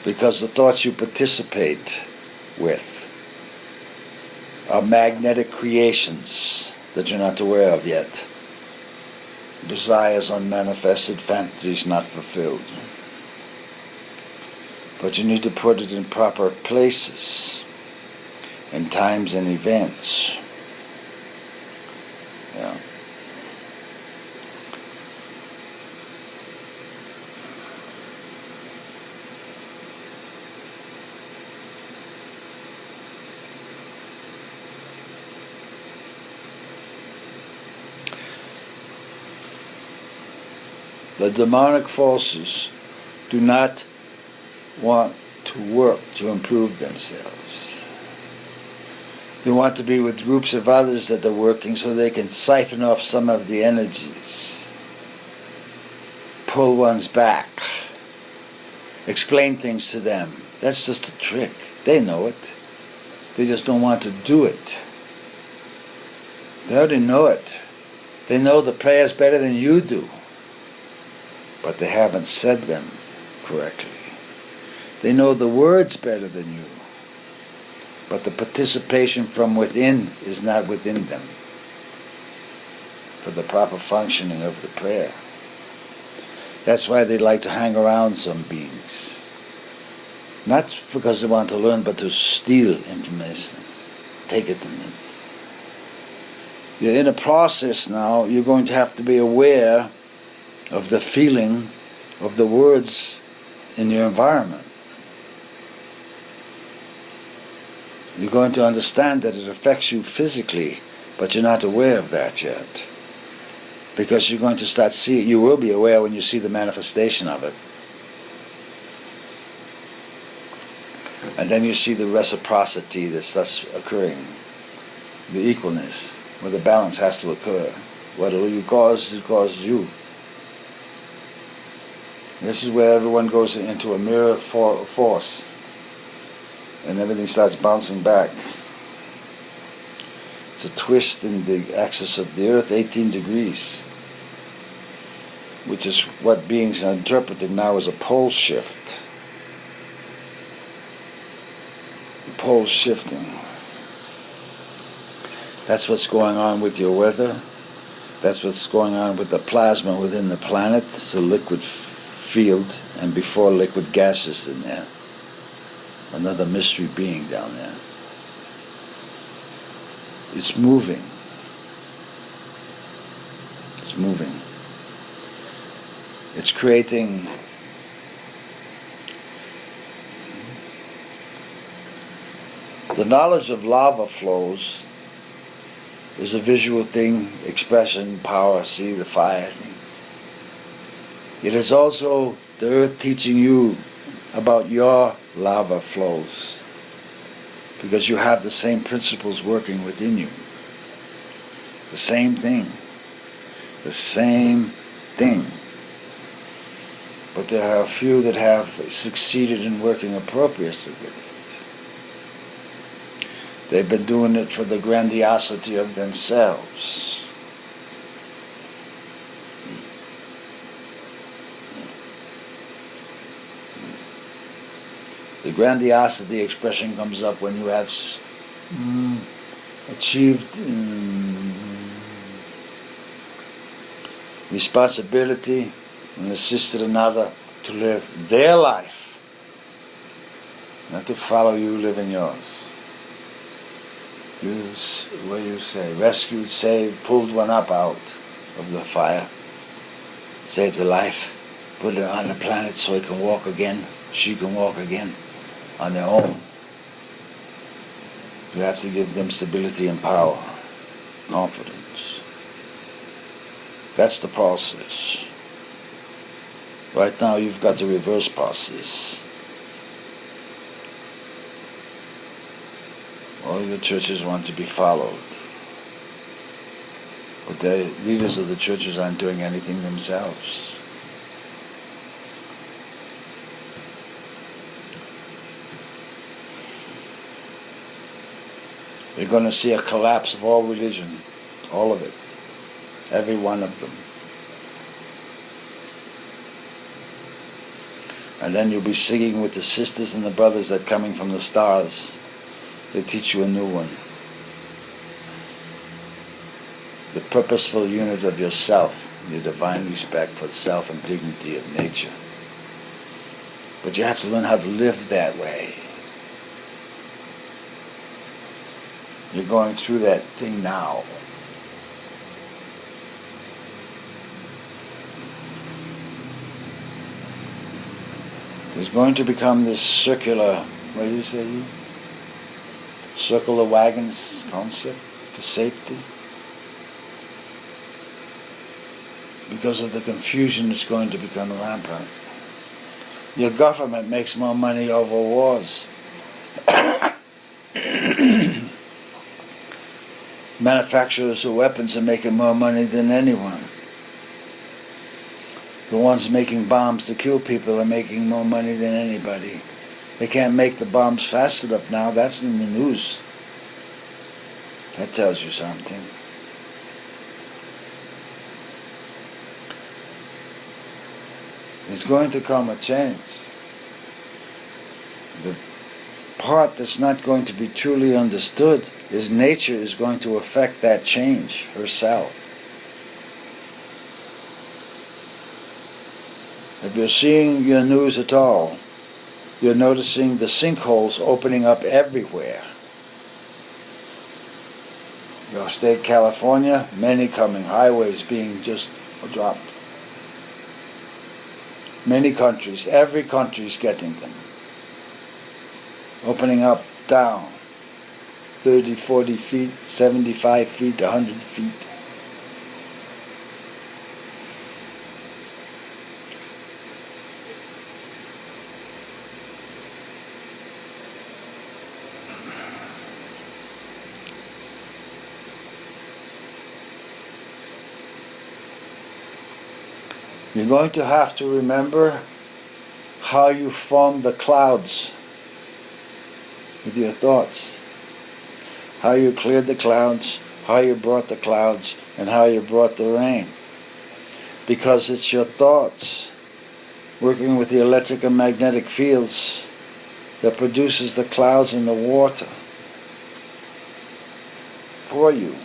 Because the thoughts you participate with are magnetic creations that you're not aware of yet. Desires unmanifested, fantasies not fulfilled. But you need to put it in proper places, in times and events. Yeah. The demonic forces do not want to work to improve themselves. They want to be with groups of others that are working so they can siphon off some of the energies, pull one's back, explain things to them. That's just a trick. They know it. They just don't want to do it. They already know it. They know the prayers better than you do, but they haven't said them correctly. They know the words better than you, but the participation from within is not within them for the proper functioning of the prayer. That's why they like to hang around some beings. Not because they want to learn, but to steal information. Take it in this. You're in a process now. You're going to have to be aware of the feeling of the words in your environment. You're going to understand that it affects you physically, but you're not aware of that yet. Because you're going to start seeing, you will be aware when you see the manifestation of it. And then you see the reciprocity that starts occurring, the equalness, where the balance has to occur. Whatever you cause, it causes you. This is where everyone goes into a mirror force, and everything starts bouncing back. It's a twist in the axis of the earth, 18 degrees, which is what beings are interpreting now as a pole shift. The pole shifting. That's what's going on with your weather. That's what's going on with the plasma within the planet. It's a liquid field, and before liquid gases in there. Another mystery being down there. It's moving. It's moving. It's creating the knowledge of lava flows is a visual thing, expression, power, see the fire thing. It is also the earth teaching you about your lava flows, because you have the same principles working within you. The same thing. The same thing. But there are a few that have succeeded in working appropriately with it. They've been doing it for the grandiosity of themselves. The grandiosity expression comes up when you have achieved responsibility and assisted another to live their life, not to follow you living yours. What do you say? Rescued, saved, pulled one up out of the fire, saved a life, put her on the planet so he can walk again, she can walk again on their own. You have to give them stability and power, confidence. That's the process. Right now you've got the reverse process. All the churches want to be followed. But the leaders of the churches aren't doing anything themselves. You're going to see a collapse of all religion, all of it, every one of them. And then you'll be singing with the sisters and the brothers that are coming from the stars. They teach you a new one. The purposeful unit of yourself, your divine respect for the self and dignity of nature. But you have to learn how to live that way. You're going through that thing now. There's going to become this circular, what do you say? Circle of wagons concept for safety. Because of the confusion that's going to become rampant. Your government makes more money over wars. Manufacturers of weapons are making more money than anyone. The ones making bombs to kill people are making more money than anybody. They can't make the bombs fast enough now. That's in the news. That tells you something. There's going to come a change. The part that's not going to be truly understood is nature is going to affect that change herself. If you're seeing your news at all, you're noticing the sinkholes opening up everywhere. Your state, California, many coming, highways being just dropped. Many countries, every country's getting them. Opening up, down, 30, 40 feet, 75 feet, 100 feet. You're going to have to remember how you formed the clouds with your thoughts. How you cleared the clouds, how you brought the clouds, and how you brought the rain. Because it's your thoughts working with the electric and magnetic fields that produces the clouds and the water for you.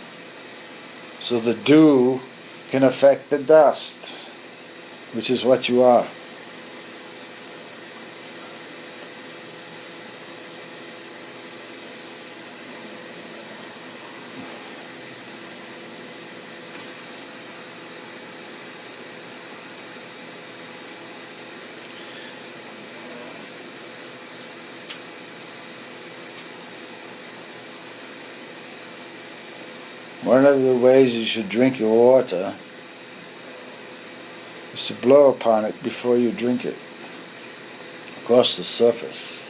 So the dew can affect the dust, which is what you are. One of the ways you should drink your water is to blow upon it before you drink it, across the surface,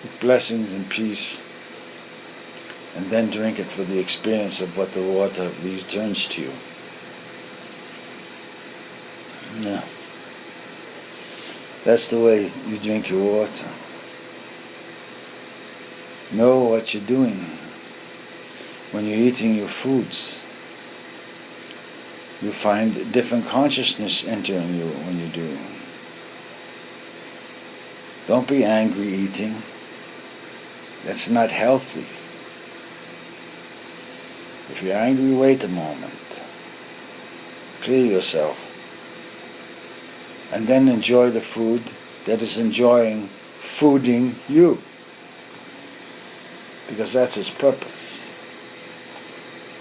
with blessings and peace, and then drink it for the experience of what the water returns to you. Yeah. That's the way you drink your water. Know what you're doing when you're eating your foods. You find different consciousness entering you when you do. Don't be angry eating. That's not healthy. If you're angry, wait a moment. Clear yourself. And then enjoy the food that is enjoying fooding you. Because that's its purpose.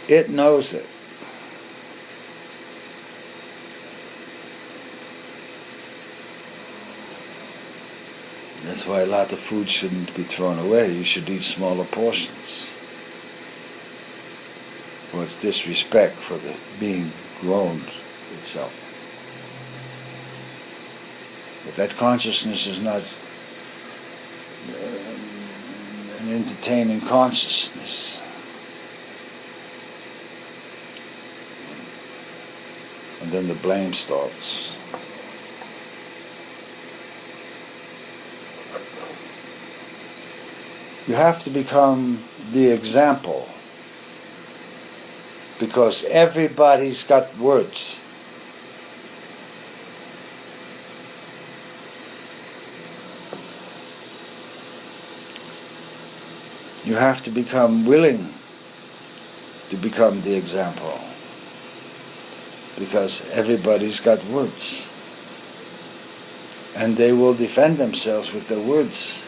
It knows it. That's why a lot of food shouldn't be thrown away. You should eat smaller portions. Or it's disrespect for the being grown itself. But that consciousness is not an entertaining consciousness. And then the blame starts. You have to become the example, because everybody's got words. You have to become willing to become the example. Because everybody's got words. And they will defend themselves with their words.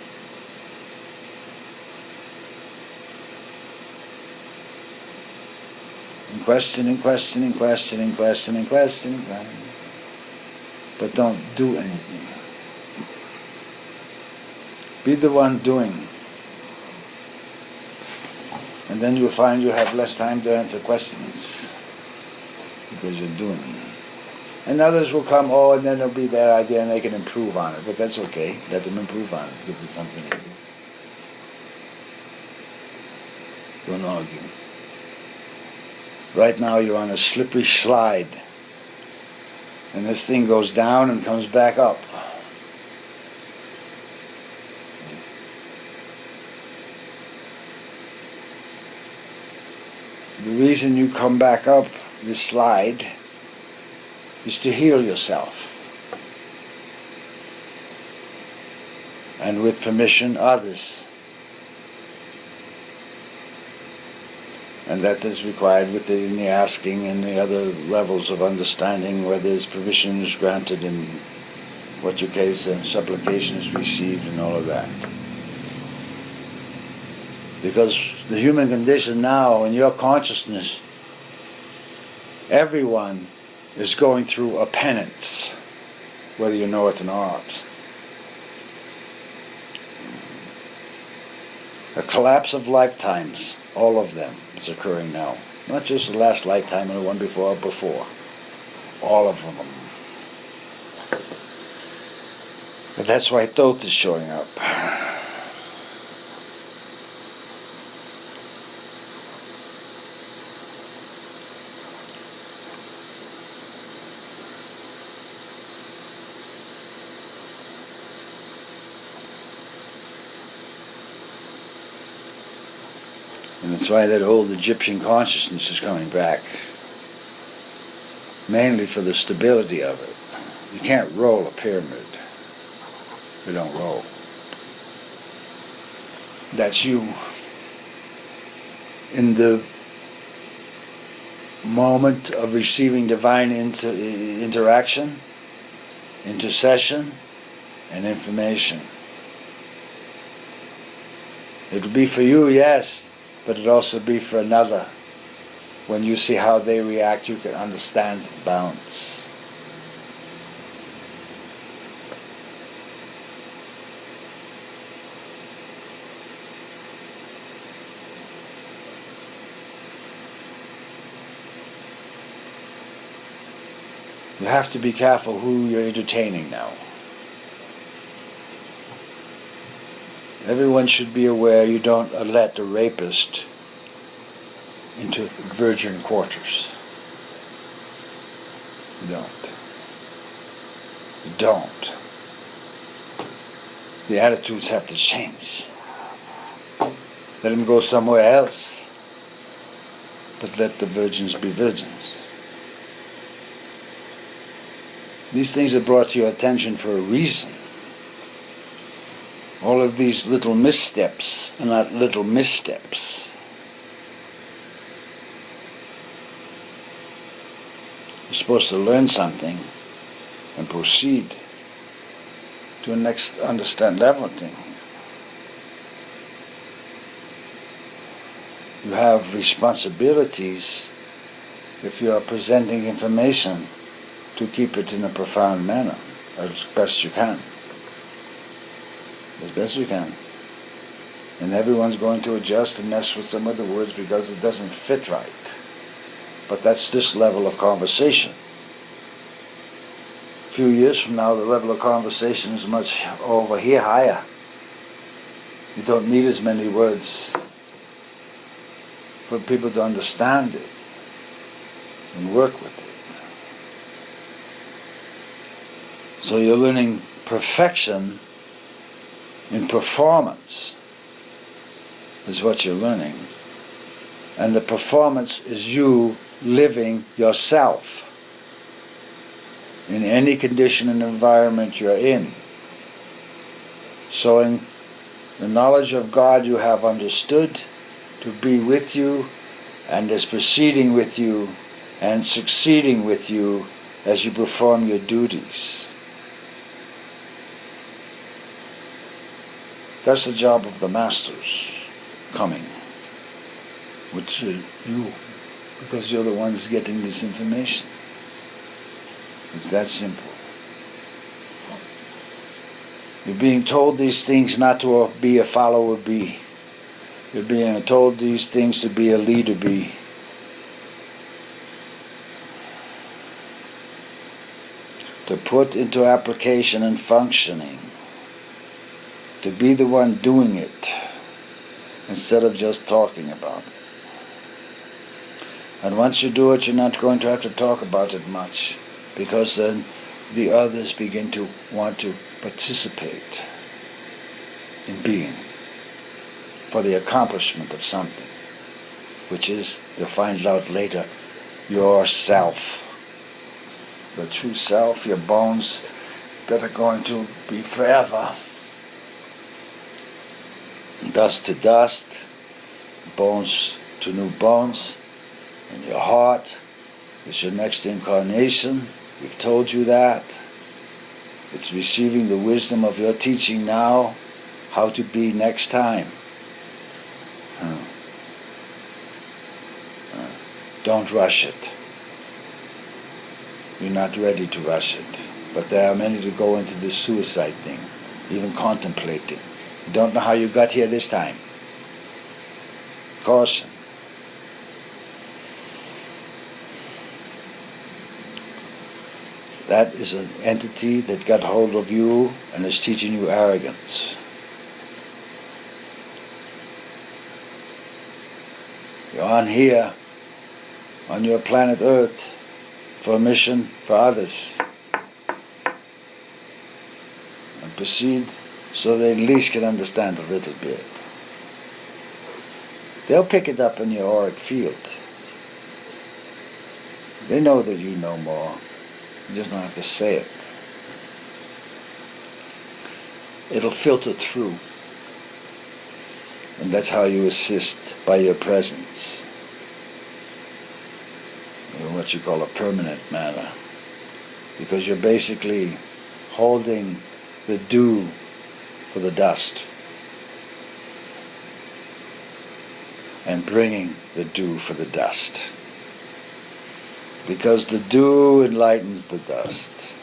And questioning. But don't do anything. Be the one doing. And then you'll find you have less time to answer questions. Because you're doing. And others will come, and then there'll be that idea and they can improve on it. But that's okay. Let them improve on it. Give them something to do. Don't argue. Right now you're on a slippery slide. And this thing goes down and comes back up. The reason you come back up this slide is to heal yourself. And with permission, others. And that is required within the asking and the other levels of understanding where there's permission is granted and what your case and supplication is received and all of that. Because the human condition now, in your consciousness, everyone is going through a penance, whether you know it or not. A collapse of lifetimes, all of them, is occurring now. Not just the last lifetime and the one before. All of them. But that's why Thoth is showing up. And that's why that old Egyptian consciousness is coming back. Mainly for the stability of it. You can't roll a pyramid. You don't roll. That's you. In the moment of receiving divine interaction, intercession, and information. It'll be for you, yes. But it also be for another. When you see how they react, you can understand the balance. You have to be careful who you're entertaining now. Everyone should be aware you don't let a rapist into virgin quarters. You don't. You don't. The attitudes have to change. Let them go somewhere else. But let the virgins be virgins. These things are brought to your attention for a reason. All of these little missteps are not little missteps. You're supposed to learn something and proceed to a next level thing. You have responsibilities if you are presenting information to keep it in a profound manner as best you can. As best you can. And everyone's going to adjust and mess with some of the words because it doesn't fit right. But that's this level of conversation. A few years from now, the level of conversation is much over here higher. You don't need as many words for people to understand it and work with it. So you're learning perfection in performance is what you're learning. And the performance is you living yourself in any condition and environment you're in. Sowing The knowledge of God you have understood to be with you and is proceeding with you and succeeding with you as you perform your duties. That's the job of the masters coming, which you, because you're the ones getting this information. It's that simple. You're being told these things not to be a follower bee. You're being told these things to be a leader bee. To put into application and functioning. To be the one doing it instead of just talking about it. And once you do it, you're not going to have to talk about it much, because then the others begin to want to participate in being for the accomplishment of something, which is, you'll find out later, yourself. Your true self, your bones that are going to be forever. Dust to dust, bones to new bones, and your heart is your next incarnation. We've told you that. It's receiving the wisdom of your teaching now, how to be next time. Don't rush it. You're not ready to rush it. But there are many that go into this suicide thing, even contemplating. You don't know how you got here this time. Caution. That is an entity that got hold of you and is teaching you arrogance. You're on here, on your planet Earth, for a mission for others. And proceed so they at least can understand a little bit. They'll pick it up in your auric field. They know that you know more. You just don't have to say it. It'll filter through. And that's how you assist, by your presence. In what you call a permanent manner. Because you're basically holding the dew for the dust. And bringing the dew for the dust. Because the dew enlightens the dust.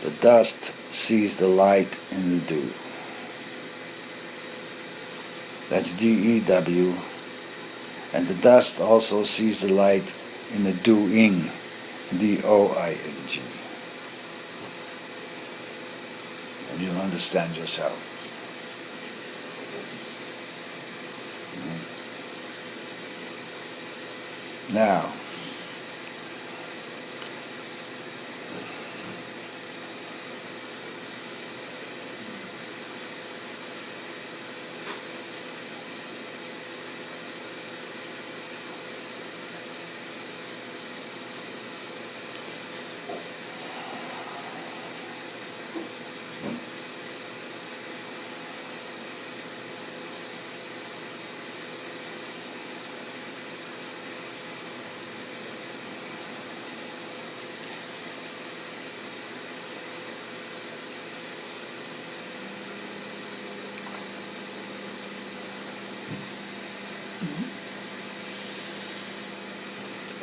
The dust sees the light in the dew. That's D-E-W. And the dust also sees the light in the doing, D-O-I-N-G. And you'll understand yourself. Now,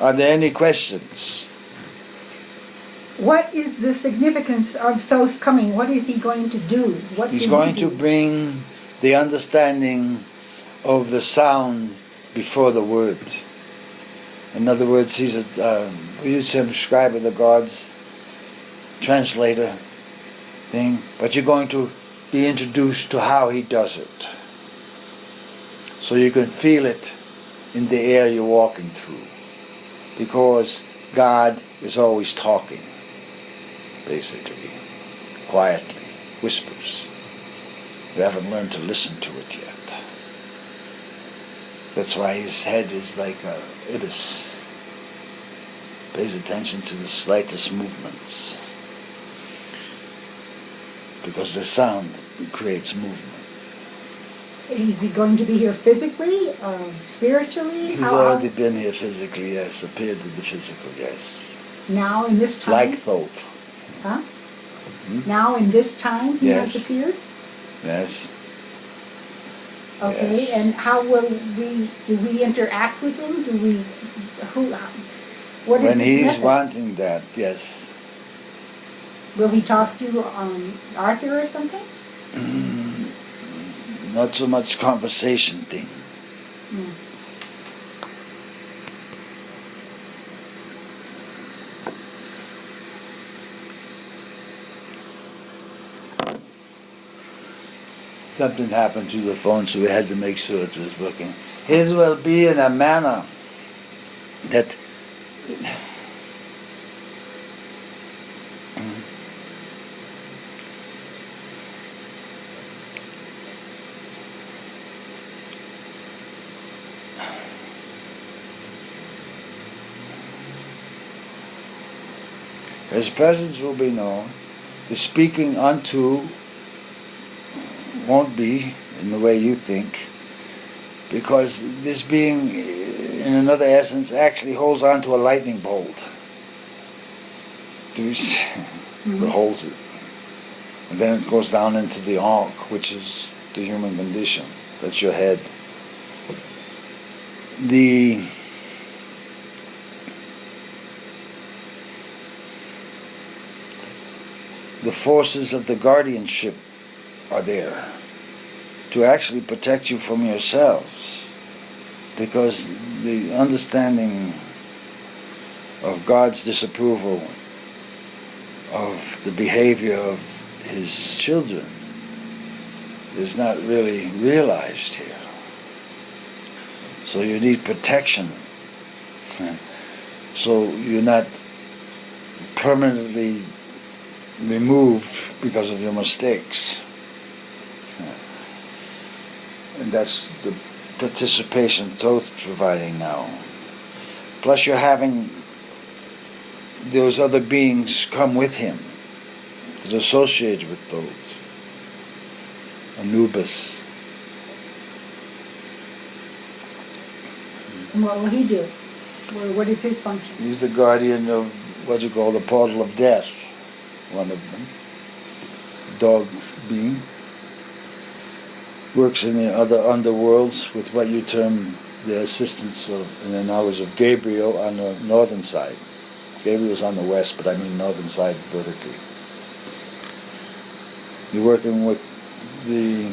are there any questions? What is the significance of Thoth coming? What is he going to do? What He's going to bring the understanding of the sound before the word. In other words, he's we use him scribe of the gods, translator thing, but you're going to be introduced to how he does it. So you can feel it in the air you're walking through. Because God is always talking, basically, quietly, whispers. We haven't learned to listen to it yet. That's why his head is like a ibis. Pays attention to the slightest movements. Because the sound creates movement. Is he going to be here physically, spiritually? He's How- already been here physically, yes, appeared in the physical, yes. Now in this time? Like Thoth, Huh? Now in this time he has Yes. appeared? yes. Okay, Yes. and how will do we interact with him? What is When his he's method? wanting that, yes. Will he talk to Arthur or something? Not so much conversation thing. Mm. Something happened to the phone, so we had to make sure it was working. His will be in a manner that his presence will be known. The speaking unto won't be in the way you think, because this being, in another essence, actually holds on to a lightning bolt. Do you see? It holds it. And then it goes down into the ankh, which is the human condition. That's your head. The forces of the guardianship are there to actually protect you from yourselves, because the understanding of God's disapproval of the behavior of his children is not really realized here. So you need protection. So you're not permanently removed because of your mistakes. And that's the participation Thoth's providing now. Plus you're having those other beings come with him that are associated with Thoth. Anubis. And what will he do? What is his function? He's the guardian of what you call the portal of death, one of them. Dog being. Works in the other underworlds with what you term the assistance of, and the knowledge of Gabriel on the northern side. Gabriel's on the west, but I mean northern side vertically. You're working with the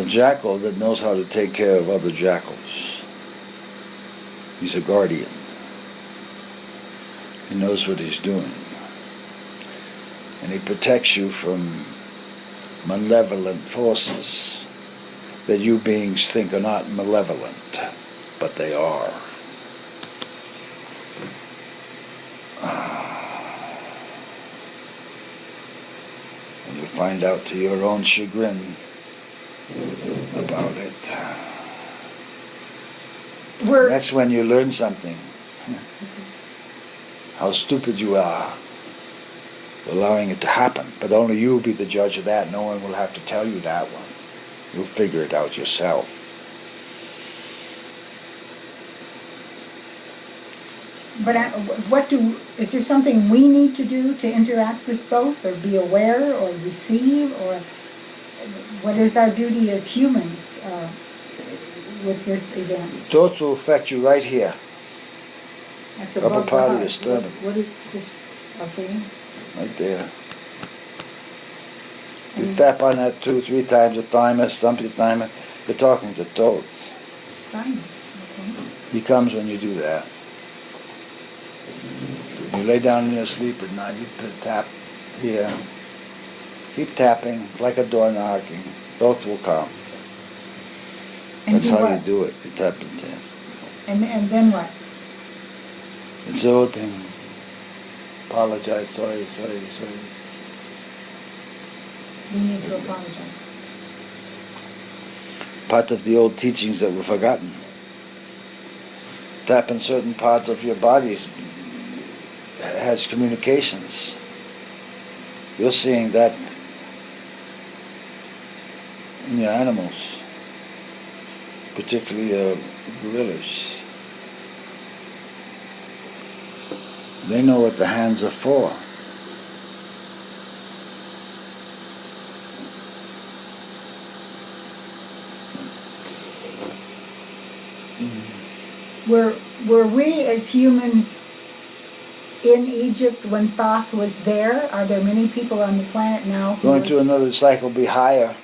jackal that knows how to take care of other jackals. He's a guardian. He knows what he's doing. And he protects you from malevolent forces that you beings think are not malevolent, but they are. And you find out to your own chagrin about it. That's when you learn something. How stupid you are allowing it to happen. But only you will be the judge of that. No one will have to tell you that one. You'll figure it out yourself. But is there something we need to do to interact with Thoth, or be aware, or receive, or what is our duty as humans with this event? Thoughts will affect you right here. That's Upper above the part of heart. your sternum. What is this? Okay. Right there. You tap on that 2-3 times a timer, stump the timer. You're talking to Thoth. Thymus. Okay. He comes when you do that. You lay down in your sleep at night, you tap here. Keep tapping, like a door knocking. Thoth will come. And That's do how what? you do it. You tap and dance. And then what? It's the old thing. Apologize, sorry. We need to apologize. Part of the old teachings that were forgotten. tap in certain part of your body has communications. You're seeing that in your animals, particularly gorillas. They know what the hands are for. Were we as humans in Egypt when Thoth was there? Are there many people on the planet now who Going through another cycle, be higher.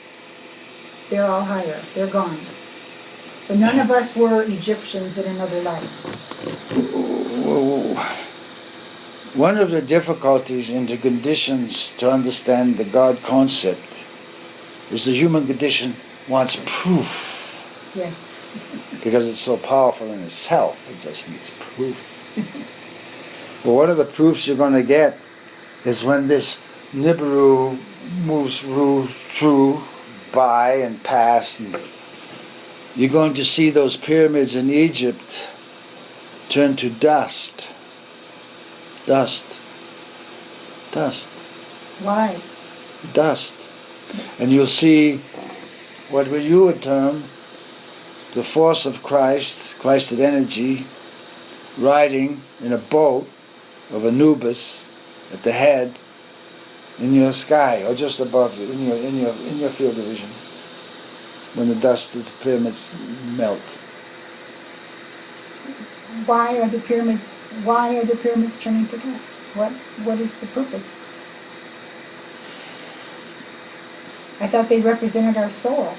they're all higher, they're gone. So none of us were Egyptians in another life. One of the difficulties in the conditions to understand the God concept is the human condition wants proof. Yes. Because it's so powerful in itself, it just needs proof. But one of the proofs you're going to get is when this Nibiru moves through, by and past, and you're going to see those pyramids in Egypt turn to dust. Dust. Dust. Why? Dust. And you'll see what you would term the force of Christ, Christed energy, riding in a boat of Anubis at the head in your sky, or just above you, in your field of vision, when the dust of the pyramids melt. Why are the pyramids turning to dust? What is the purpose? I thought they represented our soul.